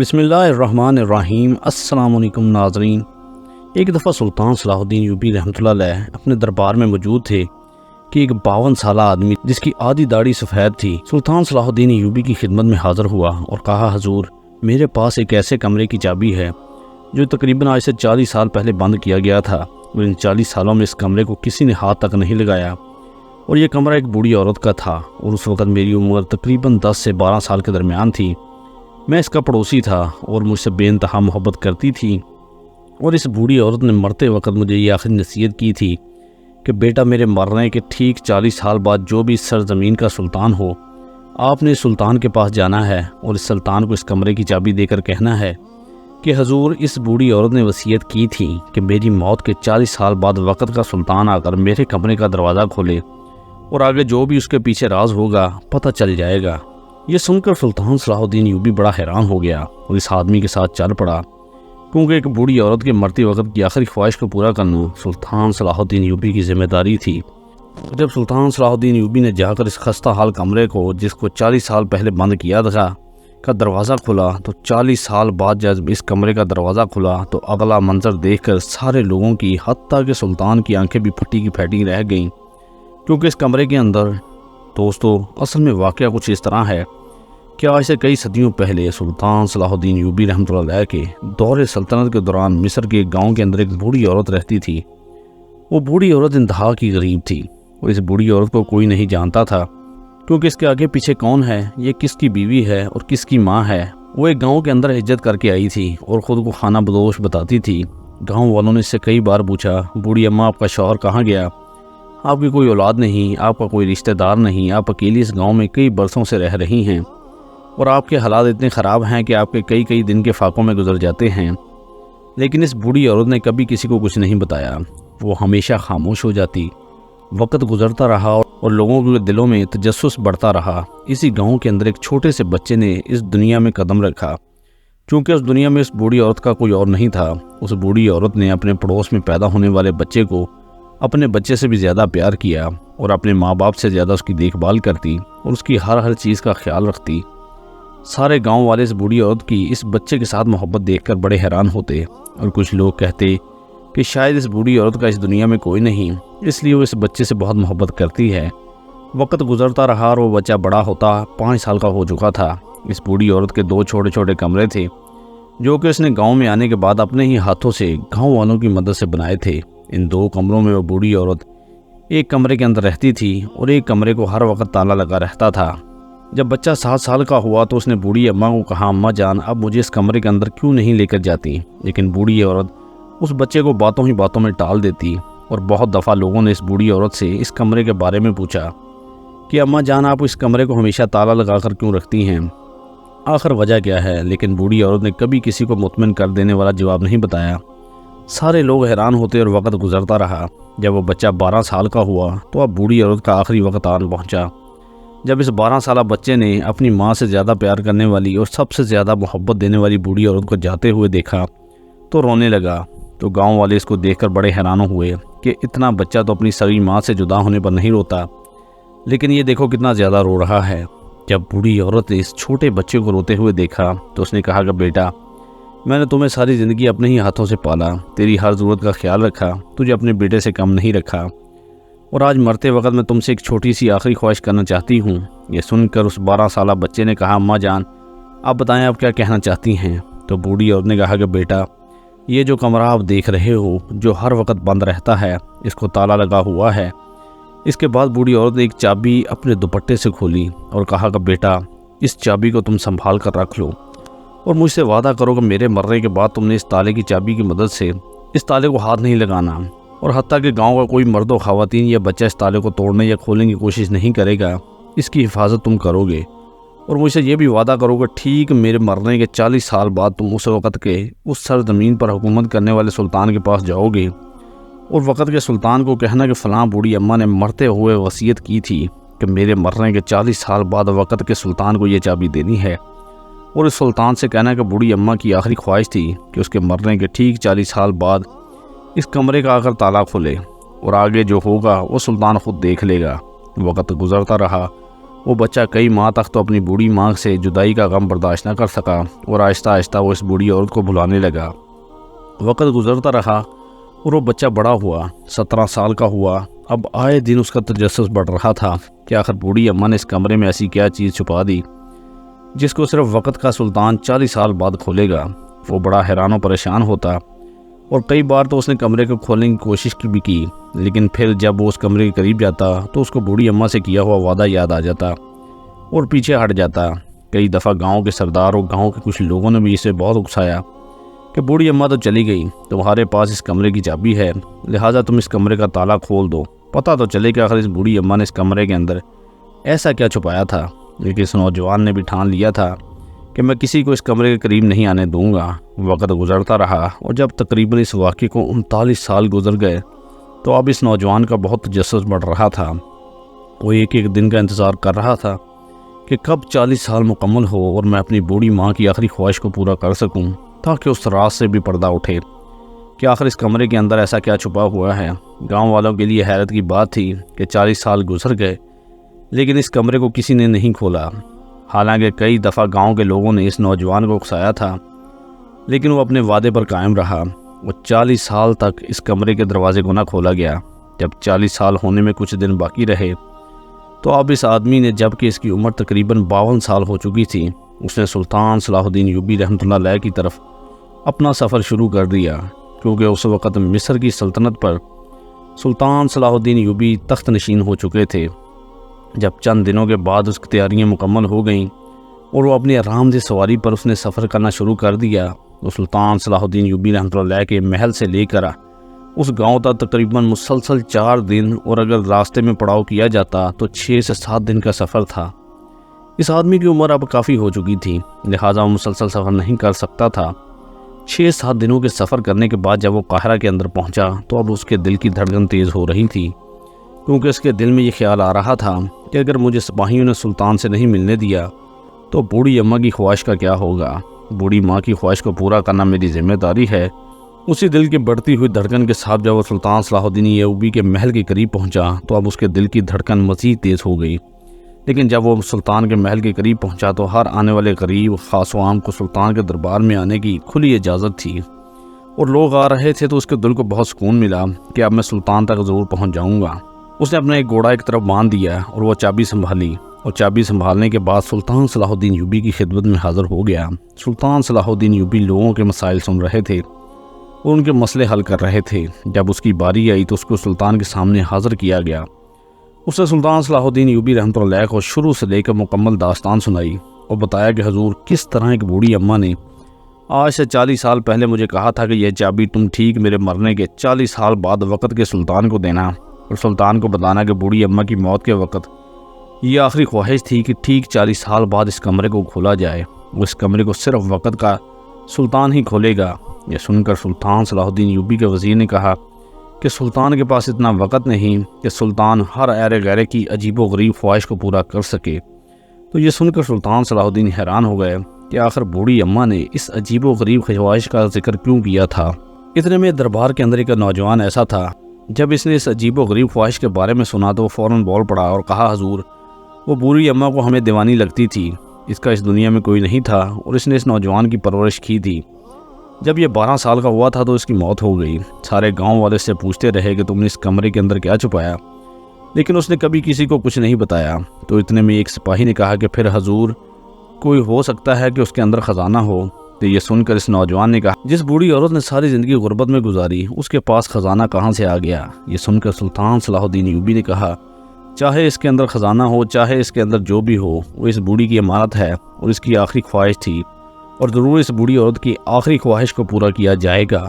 بسم اللہ الرحمن الرحیم۔ السلام علیکم ناظرین۔ ایک دفعہ سلطان صلاح الدین ایوبی رحمۃ اللہ علیہ اپنے دربار میں موجود تھے کہ ایک 52 سالہ آدمی جس کی آدھی داڑھی سفید تھی سلطان صلاح الدین ایوبی کی خدمت میں حاضر ہوا اور کہا، حضور میرے پاس ایک ایسے کمرے کی چابی ہے جو تقریباً آج سے 40 سال پہلے بند کیا گیا تھا اور ان 40 سالوں میں اس کمرے کو کسی نے ہاتھ تک نہیں لگایا، اور یہ کمرہ ایک بوڑھی عورت کا تھا اور اس وقت میری عمر تقریباً 10 سے 12 سال کے درمیان تھی۔ میں اس کا پڑوسی تھا اور مجھ سے بے انتہا محبت کرتی تھی، اور اس بوڑھی عورت نے مرتے وقت مجھے یہ آخری نصیحت کی تھی کہ بیٹا، میرے مرنے کے ٹھیک 40 سال بعد جو بھی اس سرزمین کا سلطان ہو، آپ نے اس سلطان کے پاس جانا ہے اور اس سلطان کو اس کمرے کی چابی دے کر کہنا ہے کہ حضور اس بوڑھی عورت نے وصیت کی تھی کہ میری موت کے 40 سال بعد وقت کا سلطان آ کر میرے کمرے کا دروازہ کھولے اور آگے جو بھی اس کے پیچھے راز ہوگا پتہ چل جائے گا۔ یہ سن کر سلطان صلاح الدین ایوبی بڑا حیران ہو گیا اور اس آدمی کے ساتھ چل پڑا، کیونکہ ایک بوڑھی عورت کے مرتے وقت کی آخری خواہش کو پورا کرنا سلطان صلاح الدین ایوبی کی ذمہ داری تھی۔ جب سلطان صلاح الدین ایوبی نے جا کر اس خستہ حال کمرے کو جس کو 40 سال پہلے بند کیا تھا کا دروازہ کھولا تو 40 سال بعد جب اس کمرے کا دروازہ کھلا تو اگلا منظر دیکھ کر سارے لوگوں کی حتیٰ کہ سلطان کی آنکھیں بھی پھٹی کی پھیٹی رہ گئیں، کیونکہ اس کمرے کے اندر دوستو اصل میں واقعہ کچھ اس طرح ہے کہ آج سے کئی صدیوں پہلے سلطان صلاح الدین ایوبی رحمۃ اللہ علیہ کے دور سلطنت کے دوران مصر کے ایک گاؤں کے اندر ایک بوڑھی عورت رہتی تھی۔ وہ بوڑھی عورت انتہا کی غریب تھی اور اس بوڑھی عورت کو کوئی نہیں جانتا تھا، کیونکہ اس کے آگے پیچھے کون ہے، یہ کس کی بیوی ہے اور کس کی ماں ہے۔ وہ ایک گاؤں کے اندر ہجرت کر کے آئی تھی اور خود کو خانہ بدوش بتاتی تھی۔ گاؤں والوں نے اس سے کئی بار پوچھا، بوڑھی اماں آپ کا شوہر کہاں گیا؟ آپ کی کوئی اولاد نہیں، آپ کا کوئی رشتہ دار نہیں، آپ اکیلی اس گاؤں میں کئی برسوں سے رہ رہی ہیں اور آپ کے حالات اتنے خراب ہیں کہ آپ کے کئی دن کے فاقوں میں گزر جاتے ہیں۔ لیکن اس بوڑھی عورت نے کبھی کسی کو کچھ نہیں بتایا، وہ ہمیشہ خاموش ہو جاتی۔ وقت گزرتا رہا اور لوگوں کے دلوں میں تجسس بڑھتا رہا۔ اسی گاؤں کے اندر ایک چھوٹے سے بچے نے اس دنیا میں قدم رکھا، چونکہ اس دنیا میں اس بوڑھی عورت کا کوئی اور نہیں تھا۔ اس بوڑھی عورت نے اپنے پڑوس میں پیدا ہونے والے بچے کو اپنے بچے سے بھی زیادہ پیار کیا اور اپنے ماں باپ سے زیادہ اس کی دیکھ بھال کرتی اور اس کی ہر چیز کا خیال رکھتی۔ سارے گاؤں والے اس بوڑھی عورت کی اس بچے کے ساتھ محبت دیکھ کر بڑے حیران ہوتے اور کچھ لوگ کہتے کہ شاید اس بوڑھی عورت کا اس دنیا میں کوئی نہیں، اس لیے وہ اس بچے سے بہت محبت کرتی ہے۔ وقت گزرتا رہا اور وہ بچہ بڑا ہوتا 5 سال کا ہو چکا تھا۔ اس بوڑھی عورت کے 2 چھوٹے کمرے تھے جو کہ اس نے گاؤں میں آنے کے بعد اپنے ہی ہاتھوں سے گاؤں والوں کی مدد سے بنائے تھے۔ ان 2 کمروں میں وہ بوڑھی عورت ایک کمرے کے اندر رہتی تھی اور ایک کمرے کو ہر وقت تالا لگا رہتا تھا۔ جب بچہ 7 سال کا ہوا تو اس نے بوڑھی اماں کو کہا، اماں جان اب مجھے اس کمرے کے اندر کیوں نہیں لے کر جاتی؟ لیکن بوڑھی عورت اس بچے کو باتوں ہی باتوں میں ٹال دیتی اور بہت دفعہ لوگوں نے اس بوڑھی عورت سے اس کمرے کے بارے میں پوچھا کہ اماں جان آپ اس کمرے کو ہمیشہ تالا لگا کر کیوں رکھتی ہیں؟ آخر وجہ کیا ہے؟ لیکن بوڑھی عورت نے کبھی کسی کو مطمئن کر دینے والا جواب نہیں بتایا۔ سارے لوگ حیران ہوتے اور وقت گزرتا رہا۔ جب وہ بچہ 12 سال کا ہوا تو اب بوڑھی عورت کا آخری وقت آن پہنچا۔ جب اس 12 سالہ بچے نے اپنی ماں سے زیادہ پیار کرنے والی اور سب سے زیادہ محبت دینے والی بوڑھی عورت کو جاتے ہوئے دیکھا تو رونے لگا، تو گاؤں والے اس کو دیکھ کر بڑے حیران ہوئے کہ اتنا بچہ تو اپنی سگی ماں سے جدا ہونے پر نہیں روتا، لیکن یہ دیکھو کتنا زیادہ رو رہا ہے۔ جب بوڑھی عورت نے اس چھوٹے بچے کو روتے ہوئے دیکھا تو اس نے کہا کہ بیٹا، میں نے تمہیں ساری زندگی اپنے ہی ہاتھوں سے پالا، تیری ہر ضرورت کا خیال رکھا، تجھے اپنے بیٹے سے کم نہیں رکھا، اور آج مرتے وقت میں تم سے ایک چھوٹی سی آخری خواہش کرنا چاہتی ہوں۔ یہ سن کر اس 12 سالہ بچے نے کہا، اماں جان آپ بتائیں آپ کیا کہنا چاہتی ہیں؟ تو بوڑھی عورت نے کہا کہ بیٹا، یہ جو کمرہ آپ دیکھ رہے ہو جو ہر وقت بند رہتا ہے، اس کو تالا لگا ہوا ہے۔ اس کے بعد بوڑھی عورت نے ایک چابی اپنے دوپٹے سے کھولی اور کہا کہ بیٹا اس چابی کو تم سنبھال کر رکھ لو اور مجھ سے وعدہ کرو کہ میرے مرنے کے بعد تم نے اس تالے کی چابی کی مدد سے اس تالے کو ہاتھ نہیں لگانا، اور حتیٰ کہ گاؤں کا کوئی مرد و خواتین یا بچہ اس تالے کو توڑنے یا کھولنے کی کوشش نہیں کرے گا، اس کی حفاظت تم کرو گے، اور مجھ سے یہ بھی وعدہ کرو کہ ٹھیک میرے مرنے کے 40 سال بعد تم اس وقت کے اس سرزمین پر حکومت کرنے والے سلطان کے پاس جاؤ گے اور وقت کے سلطان کو کہنا کہ فلاں بوڑھی اماں نے مرتے ہوئے وصیت کی تھی کہ میرے مرنے کے 40 سال بعد وقت کے سلطان کو یہ چابی دینی ہے، اور اس سلطان سے کہنا کہ بوڑھی اماں کی آخری خواہش تھی کہ اس کے مرنے کے ٹھیک 40 سال بعد اس کمرے کا آخر تالا کھولے اور آگے جو ہوگا وہ سلطان خود دیکھ لے گا۔ وقت گزرتا رہا وہ بچہ کئی ماہ تک تو اپنی بوڑھی ماں سے جدائی کا غم برداشت نہ کر سکا اور آہستہ آہستہ وہ اس بوڑھی عورت کو بھلانے لگا۔ وقت گزرتا رہا اور وہ بچہ بڑا ہوا، 17 سال کا ہوا۔ اب آئے دن اس کا تجسس بڑھ رہا تھا کہ آخر بوڑھی اماں نے اس کمرے میں ایسی کیا چیز چھپا دی جس کو صرف وقت کا سلطان 40 سال بعد کھولے گا۔ وہ بڑا حیران و پریشان ہوتا اور کئی بار تو اس نے کمرے کو کھولنے کی کوشش بھی کی، لیکن پھر جب وہ اس کمرے کے قریب جاتا تو اس کو بوڑھی اماں سے کیا ہوا وعدہ یاد آ جاتا اور پیچھے ہٹ جاتا۔ کئی دفعہ گاؤں کے سردار اور گاؤں کے کچھ لوگوں نے بھی اسے بہت اکسایا کہ بوڑھی اماں تو چلی گئی، تمہارے پاس اس کمرے کی چابی ہے، لہٰذا تم اس کمرے کا تالا کھول دو، پتہ تو چلے کہ آخر اس بوڑھی اماں نے اس کمرے کے اندر ایسا کیا چھپایا تھا۔ لیکن اس نوجوان نے بھی ٹھان لیا تھا کہ میں کسی کو اس کمرے کے قریب نہیں آنے دوں گا۔ وقت گزرتا رہا اور جب تقریباً اس واقعے کو 39 سال گزر گئے تو اب اس نوجوان کا بہت تجسس بڑھ رہا تھا۔ وہ ایک ایک دن کا انتظار کر رہا تھا کہ کب 40 سال مکمل ہو اور میں اپنی بوڑھی ماں کی آخری خواہش کو پورا کر سکوں، تاکہ اس راز سے بھی پردہ اٹھے کہ آخر اس کمرے کے اندر ایسا کیا چھپا ہوا ہے۔ گاؤں والوں کے لیے حیرت کی بات تھی کہ 40 سال گزر گئے لیکن اس کمرے کو کسی نے نہیں کھولا۔ حالانکہ کئی دفعہ گاؤں کے لوگوں نے اس نوجوان کو اکسایا تھا، لیکن وہ اپنے وعدے پر قائم رہا۔ وہ 40 سال تک اس کمرے کے دروازے کو نہ کھولا گیا۔ جب 40 سال ہونے میں کچھ دن باقی رہے تو اب اس آدمی نے، جب کہ اس کی عمر تقریباً 52 سال ہو چکی تھی، اس نے سلطان صلاح الدین ایوبی رحمۃ اللہ علیہ کی طرف اپنا سفر شروع کر دیا، کیونکہ اس وقت مصر کی سلطنت پر سلطان صلاح الدین ایوبی تخت نشین ہو چکے تھے۔ جب چند دنوں کے بعد اس کی تیاریاں مکمل ہو گئیں اور وہ اپنی آرام دہ سواری پر اس نے سفر کرنا شروع کر دیا، تو سلطان صلاح الدین ایوبی رحمۃ اللہ علیہ کے محل سے لے کر اس گاؤں تک تقریباً مسلسل 4 دن، اور اگر راستے میں پڑاؤ کیا جاتا تو 6 سے 7 دن کا سفر تھا۔ اس آدمی کی عمر اب کافی ہو چکی تھی، لہٰذا وہ مسلسل سفر نہیں کر سکتا تھا۔ 6-7 دنوں کے سفر کرنے کے بعد جب وہ قاہرہ کے اندر پہنچا تو اب اس کے دل کی دھڑکن تیز ہو رہی تھی، کیونکہ اس کے دل میں یہ خیال آ رہا تھا کہ اگر مجھے سپاہیوں نے سلطان سے نہیں ملنے دیا تو بوڑھی اماں کی خواہش کا کیا ہوگا۔ بوڑھی ماں کی خواہش کو پورا کرنا میری ذمہ داری ہے۔ اسی دل کی بڑھتی ہوئی دھڑکن کے ساتھ جب وہ سلطان صلاح الدین ایوبی کے محل کے قریب پہنچا تو اب اس کے دل کی دھڑکن مزید تیز ہو گئی۔ لیکن جب وہ سلطان کے محل کے قریب پہنچا تو ہر آنے والے غریب، خاص و عام کو سلطان کے دربار میں آنے کی کھلی اجازت تھی، اور لوگ آ رہے تھے تو اس کے دل کو بہت سکون ملا کہ اب میں سلطان تک ضرور پہنچ جاؤں گا۔ اس نے اپنا ایک گھوڑا ایک طرف باندھ دیا اور وہ چابی سنبھالی، اور چابی سنبھالنے کے بعد سلطان صلاح الدین ایوبی کی خدمت میں حاضر ہو گیا۔ سلطان صلاح الدین ایوبی لوگوں کے مسائل سن رہے تھے اور ان کے مسئلے حل کر رہے تھے۔ جب اس کی باری آئی تو اس کو سلطان کے سامنے حاضر کیا گیا۔ اس نے سلطان صلاح الدین ایوبی رحمۃ اللہ علیہ کو شروع سے لے کر مکمل داستان سنائی اور بتایا کہ حضور، کس طرح ایک بوڑھی اماں نے آج سے 40 سال پہلے مجھے کہا تھا کہ یہ چابی تم ٹھیک میرے مرنے کے 40 سال بعد وقت کے سلطان کو دینا، اور سلطان کو بتانا کہ بوڑھی اماں کی موت کے وقت یہ آخری خواہش تھی کہ ٹھیک 40 سال بعد اس کمرے کو کھولا جائے، وہ اس کمرے کو صرف وقت کا سلطان ہی کھولے گا۔ یہ سن کر سلطان صلاح الدین ایوبی کے وزیر نے کہا کہ سلطان کے پاس اتنا وقت نہیں کہ سلطان ہر ایرے غیرے کی عجیب و غریب خواہش کو پورا کر سکے۔ تو یہ سن کر سلطان صلاح الدین حیران ہو گئے کہ آخر بوڑھی اماں نے اس عجیب و غریب خواہش کا ذکر کیوں کیا تھا۔ اتنے میں دربار کے اندر ایک نوجوان ایسا تھا، جب اس نے اس عجیب و غریب خواہش کے بارے میں سنا تو وہ فوراً بول پڑا اور کہا، حضور، وہ بوڑھی اماں کو ہمیں دیوانی لگتی تھی، اس کا اس دنیا میں کوئی نہیں تھا، اور اس نے اس نوجوان کی پرورش کی تھی۔ جب یہ 12 سال کا ہوا تھا تو اس کی موت ہو گئی۔ سارے گاؤں والے سے پوچھتے رہے کہ تم نے اس کمرے کے اندر کیا چھپایا، لیکن اس نے کبھی کسی کو کچھ نہیں بتایا۔ تو اتنے میں ایک سپاہی نے کہا کہ پھر حضور، کوئی ہو سکتا ہے کہ اس کے اندر خزانہ ہو۔ تو یہ سن کر اس نوجوان نے کہا، جس بوڑھی عورت نے ساری زندگی غربت میں گزاری، اس کے پاس خزانہ کہاں سے آ گیا؟ یہ سن کر سلطان صلاح الدین ایوبی نے کہا، چاہے اس کے اندر خزانہ ہو، چاہے اس کے اندر جو بھی ہو، وہ اس بوڑھی کی امانت ہے اور اس کی آخری خواہش تھی، اور ضرور اس بوڑھی عورت کی آخری خواہش کو پورا کیا جائے گا۔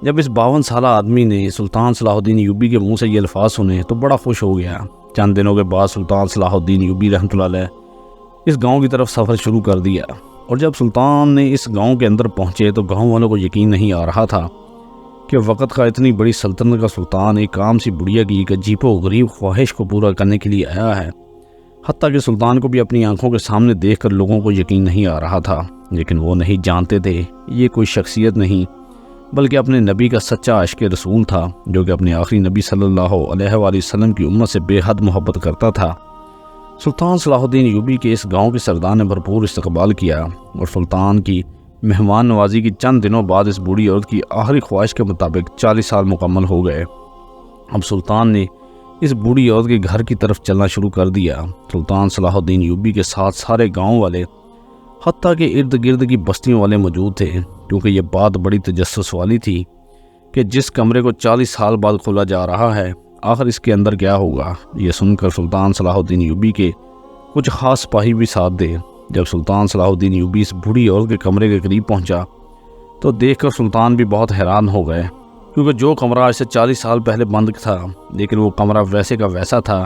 جب اس 52 سالہ آدمی نے سلطان صلاح الدین ایوبی کے منہ سے یہ الفاظ سنے تو بڑا خوش ہو گیا۔ چند دنوں کے بعد سلطان صلاح الدین ایوبی رحمۃ اللہ علیہ اس گاؤں کی طرف سفر شروع کر دیا، اور جب سلطان نے اس گاؤں کے اندر پہنچے تو گاؤں والوں کو یقین نہیں آ رہا تھا کہ وقت کا اتنی بڑی سلطنت کا سلطان ایک عام سی بڑھیا کی ایک عجیب و غریب خواہش کو پورا کرنے کے لیے آیا ہے۔ حتیٰ کہ سلطان کو بھی اپنی آنکھوں کے سامنے دیکھ کر لوگوں کو یقین نہیں آ رہا تھا، لیکن وہ نہیں جانتے تھے یہ کوئی شخصیت نہیں بلکہ اپنے نبی کا سچا عاشق رسول تھا، جو کہ اپنے آخری نبی صلی اللہ علیہ وآلہ وسلم کی امت سے بے حد محبت کرتا تھا۔ سلطان صلاح الدین ایوبی کے اس گاؤں کے سردار نے بھرپور استقبال کیا اور سلطان کی مہمان نوازی کی چند دنوں بعد اس بوڑھی عورت کی آخری خواہش کے مطابق 40 سال مکمل ہو گئے۔ اب سلطان نے اس بوڑھی عورت کے گھر کی طرف چلنا شروع کر دیا۔ سلطان صلاح الدین ایوبی کے ساتھ سارے گاؤں والے، حتیٰ کہ ارد گرد کی بستیوں والے موجود تھے، کیونکہ یہ بات بڑی تجسس والی تھی کہ جس کمرے کو 40 سال بعد کھولا جا رہا ہے، آخر اس کے اندر کیا ہوگا۔ یہ سن کر سلطان صلاح الدین ایوبی کے کچھ خاص سپاہی بھی ساتھ دے۔ جب سلطان صلاح الدین ایوبی اس بوڑھی عورت کے کمرے کے قریب پہنچا تو دیکھ کر سلطان بھی بہت حیران ہو گئے، کیونکہ جو کمرہ آج سے 40 سال پہلے بند تھا، لیکن وہ کمرہ ویسے کا ویسا تھا۔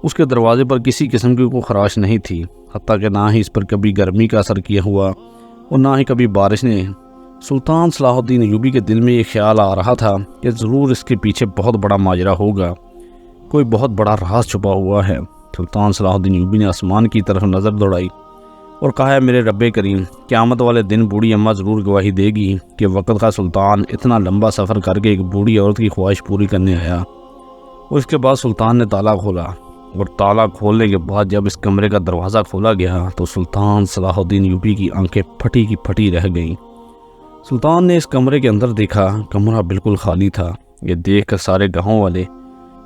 اس کے دروازے پر کسی قسم کی کوئی خراش نہیں تھی، حتیٰ کہ نہ ہی اس پر کبھی گرمی کا اثر کیا ہوا اور نہ ہی کبھی بارش نے۔ سلطان صلاح الدین ایوبی کے دل میں یہ خیال آ رہا تھا کہ ضرور اس کے پیچھے بہت بڑا ماجرا ہوگا، کوئی بہت بڑا راز چھپا ہوا ہے۔ سلطان صلاح الدین ایوبی نے آسمان کی طرف نظر دوڑائی اور کہا، ہے میرے رب کریم، قیامت والے دن بوڑھی اماں ضرور گواہی دے گی کہ وقت کا سلطان اتنا لمبا سفر کر کے ایک بوڑھی عورت کی خواہش پوری کرنے آیا۔ اور اس کے بعد سلطان نے تالا کھولا، اور تالا کھولنے کے بعد جب اس کمرے کا دروازہ کھولا گیا تو سلطان صلاح الدین ایوبی کی آنکھیں پھٹی کی پھٹی رہ گئیں۔ سلطان نے اس کمرے کے اندر دیکھا، کمرہ بالکل خالی تھا۔ یہ دیکھ کر سارے گاؤں والے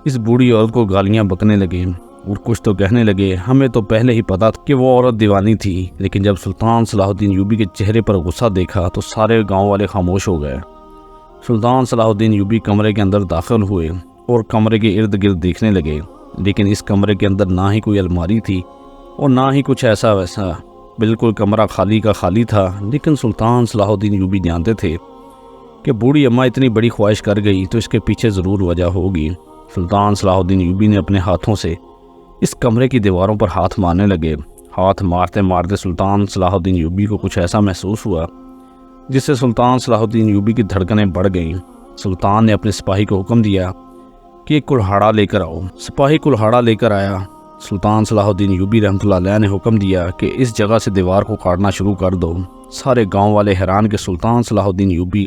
اس بوڑھی عورت کو گالیاں بکنے لگے اور کچھ تو کہنے لگے، ہمیں تو پہلے ہی پتا تھا کہ وہ عورت دیوانی تھی۔ لیکن جب سلطان صلاح الدین ایوبی کے چہرے پر غصہ دیکھا تو سارے گاؤں والے خاموش ہو گئے۔ سلطان صلاح الدین ایوبی کمرے کے اندر داخل ہوئے اور کمرے کے ارد گرد دیکھنے لگے، لیکن اس کمرے کے اندر نہ ہی کوئی الماری تھی اور نہ ہی کچھ ایسا ویسا، بالکل کمرہ خالی کا خالی تھا۔ لیکن سلطان صلاح الدین ایوبی جانتے تھے کہ بوڑھی اماں اتنی بڑی خواہش کر گئی تو اس کے پیچھے ضرور وجہ ہوگی۔ سلطان صلاح الدین ایوبی نے اپنے ہاتھوں سے اس کمرے کی دیواروں پر ہاتھ مارنے لگے۔ ہاتھ مارتے مارتے سلطان صلاح الدین ایوبی کو کچھ ایسا محسوس ہوا جس سے سلطان صلاح الدین ایوبی کی دھڑکنیں بڑھ گئیں۔ سلطان نے اپنے سپاہی کو حکم دیا کہ ایک کلہاڑا لے کر آؤ۔ سپاہی کلہاڑا لے کر آیا۔ سلطان صلاح الدین ایوبی رحمۃ اللہ علیہ نے حکم دیا کہ اس جگہ سے دیوار کو کاٹنا شروع کر دو۔ سارے گاؤں والے حیران کہ سلطان صلاح الدین ایوبی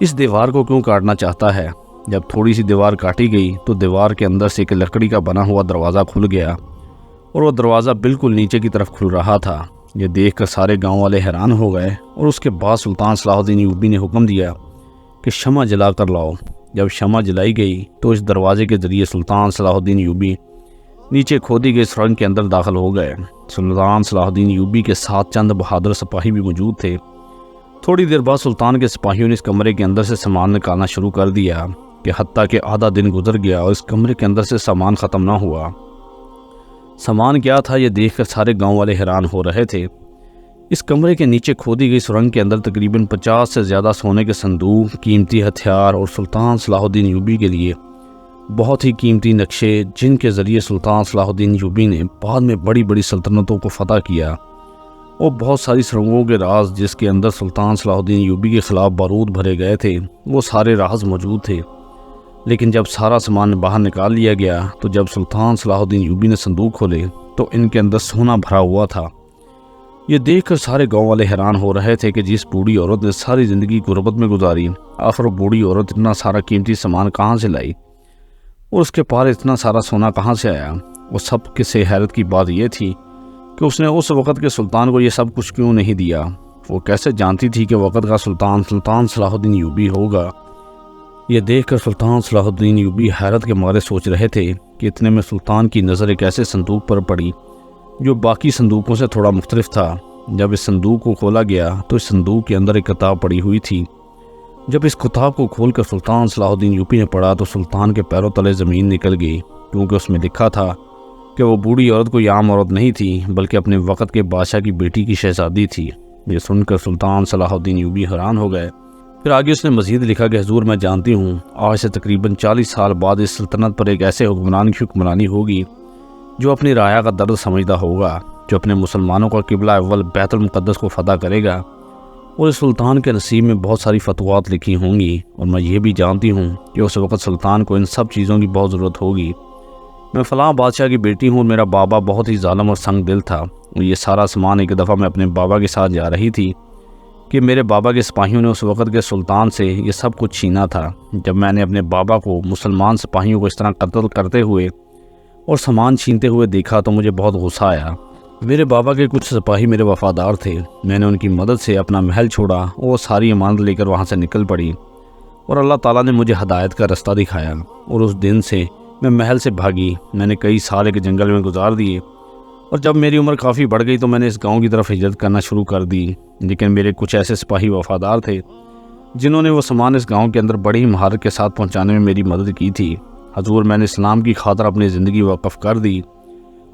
اس دیوار کو کیوں کاٹنا چاہتا ہے۔ جب تھوڑی سی دیوار کاٹی گئی تو دیوار کے اندر سے ایک لکڑی کا بنا ہوا دروازہ کھل گیا اور وہ دروازہ بالکل نیچے کی طرف کھل رہا تھا۔ یہ دیکھ کر سارے گاؤں والے حیران ہو گئے اور اس کے بعد سلطان صلاح الدین ایوبی نے حکم دیا کہ شمع جلا کر لاؤ۔ جب شمع جلائی گئی تو اس دروازے کے ذریعے سلطان صلاح الدین ایوبی نیچے کھودی گئی سرنگ کے اندر داخل ہو گئے۔ سلطان صلاح الدین ایوبی کے ساتھ چند بہادر سپاہی بھی موجود تھے۔ تھوڑی دیر بعد سلطان کے سپاہیوں نے اس کمرے کے اندر سے سامان نکالنا شروع کر دیا کہ حتیٰ کہ آدھا دن گزر گیا اور اس کمرے کے اندر سے سامان ختم نہ ہوا۔ سامان کیا تھا یہ دیکھ کر سارے گاؤں والے حیران ہو رہے تھے۔ اس کمرے کے نیچے کھودی گئی سرنگ کے اندر تقریباً 50 سے زیادہ سونے کے صندوق، قیمتی ہتھیار اور سلطان صلاح الدین ایوبی کے لیے بہت ہی قیمتی نقشے، جن کے ذریعے سلطان صلاح الدین ایوبی نے بعد میں بڑی بڑی سلطنتوں کو فتح کیا، اور بہت ساری سرنگوں کے راز جس کے اندر سلطان صلاح الدین ایوبی کے خلاف بارود بھرے گئے تھے، وہ سارے راز موجود تھے۔ لیکن جب سارا سامان باہر نکال لیا گیا تو جب سلطان صلاح الدین ایوبی نے صندوق کھولے تو ان کے اندر سونا بھرا ہوا تھا۔ یہ دیکھ کر سارے گاؤں والے حیران ہو رہے تھے کہ جس بوڑھی عورت نے ساری زندگی غربت میں گزاری، آخر وہ بوڑھی عورت اتنا سارا قیمتی سامان کہاں سے لائی اور اس کے پاس اتنا سارا سونا کہاں سے آیا۔ وہ سب کے سے حیرت کی بات یہ تھی کہ اس نے اس وقت کے سلطان کو یہ سب کچھ کیوں نہیں دیا۔ وہ کیسے جانتی تھی کہ وقت کا سلطان صلاح الدین ایوبی ہوگا۔ یہ دیکھ کر سلطان صلاح الدین ایوبی حیرت کے مارے سوچ رہے تھے کہ اتنے میں سلطان کی نظر ایک ایسے صندوق پر پڑی جو باقی صندوقوں سے تھوڑا مختلف تھا۔ جب اس صندوق کو کھولا گیا تو اس صندوق کے اندر ایک کتاب پڑی ہوئی تھی۔ جب اس کتاب کو کھول کر سلطان صلاح الدین ایوبی نے پڑھا تو سلطان کے پیروں تلے زمین نکل گئی، کیونکہ اس میں لکھا تھا کہ وہ بوڑھی عورت کوئی عام عورت نہیں تھی بلکہ اپنے وقت کے بادشاہ کی بیٹی کی شہزادی تھی۔ یہ سن کر سلطان صلاح الدین ایوبی حیران ہو گئے۔ پھر آگے اس نے مزید لکھا کہ حضور میں جانتی ہوں آج سے تقریباً 40 سال بعد اس سلطنت پر ایک ایسے حکمران کی حکمرانی ہوگی جو اپنی رعایا کا درد سمجھتا ہوگا، جو اپنے مسلمانوں کا قبلہ اول بیت المقدس کو فتح کرے گا، اور اس سلطان کے نصیب میں بہت ساری فتوحات لکھی ہوں گی، اور میں یہ بھی جانتی ہوں کہ اس وقت سلطان کو ان سب چیزوں کی بہت ضرورت ہوگی۔ میں فلاں بادشاہ کی بیٹی ہوں اور میرا بابا بہت ہی ظالم اور سنگ دل تھا، اور یہ سارا سامان ایک دفعہ میں اپنے بابا کے ساتھ جا رہی تھی کہ میرے بابا کے سپاہیوں نے اس وقت کے سلطان سے یہ سب کچھ چھینا تھا۔ جب میں نے اپنے بابا کو مسلمان سپاہیوں کو اس طرح قتل کرتے ہوئے اور سامان چھینتے ہوئے دیکھا تو مجھے بہت غصہ آیا۔ میرے بابا کے کچھ سپاہی میرے وفادار تھے، میں نے ان کی مدد سے اپنا محل چھوڑا اور ساری امانت لے کر وہاں سے نکل پڑی، اور اللہ تعالیٰ نے مجھے ہدایت کا رستہ دکھایا، اور اس دن سے میں محل سے بھاگی۔ میں نے کئی سال ایک جنگل میں گزار دیے، اور جب میری عمر کافی بڑھ گئی تو میں نے اس گاؤں کی طرف ہجرت کرنا شروع کر دی، لیکن میرے کچھ ایسے سپاہی وفادار تھے جنہوں نے وہ سامان اس گاؤں کے اندر بڑی مہارت کے ساتھ پہنچانے میں میری مدد کی تھی۔ حضور، میں نے اسلام کی خاطر اپنی زندگی وقف کر دی،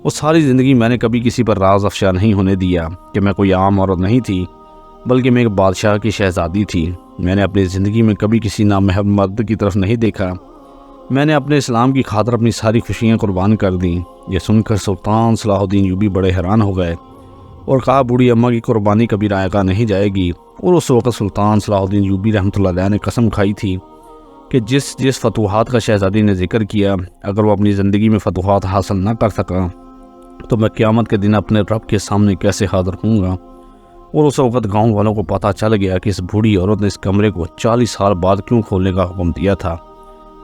اور ساری زندگی میں نے کبھی کسی پر راز افشا نہیں ہونے دیا کہ میں کوئی عام عورت نہیں تھی، بلکہ میں ایک بادشاہ کی شہزادی تھی۔ میں نے اپنی زندگی میں کبھی کسی نامحرم مرد کی طرف نہیں دیکھا۔ میں نے اپنے اسلام کی خاطر اپنی ساری خوشیاں قربان کر دیں۔ یہ سن کر سلطان صلاح الدین ایوبی بڑے حیران ہو گئے اور کہا، بوڑھی اماں کی قربانی کبھی رائے گاہ نہیں جائے گی۔ اور اس وقت سلطان صلاح الدین ایوبی رحمۃ اللہ علیہ نے قسم کھائی تھی کہ جس فتوحات کا شہزادی نے ذکر کیا، اگر وہ اپنی زندگی میں فتوحات حاصل نہ کر سکا تو میں قیامت کے دن اپنے رب کے سامنے کیسے حاضر ہوں گا۔ اور اس وقت گاؤں والوں کو پتہ چل گیا کہ اس بوڑھی عورت نے اس کمرے کو 40 سال بعد کیوں کھولنے کا حکم دیا تھا۔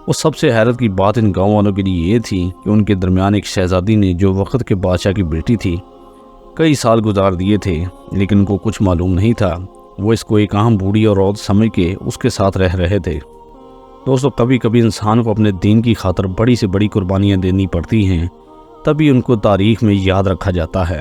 وہ سب سے حیرت کی بات ان گاؤں والوں کے لیے یہ تھی کہ ان کے درمیان ایک شہزادی نے، جو وقت کے بادشاہ کی بیٹی تھی، کئی سال گزار دیے تھے، لیکن ان کو کچھ معلوم نہیں تھا۔ وہ اس کو ایک عام بوڑھی اور عورت سمجھ کے اس کے ساتھ رہ رہے تھے۔ دوستو، کبھی کبھی انسان کو اپنے دین کی خاطر بڑی سے بڑی قربانیاں دینی پڑتی ہیں، تبھی ان کو تاریخ میں یاد رکھا جاتا ہے۔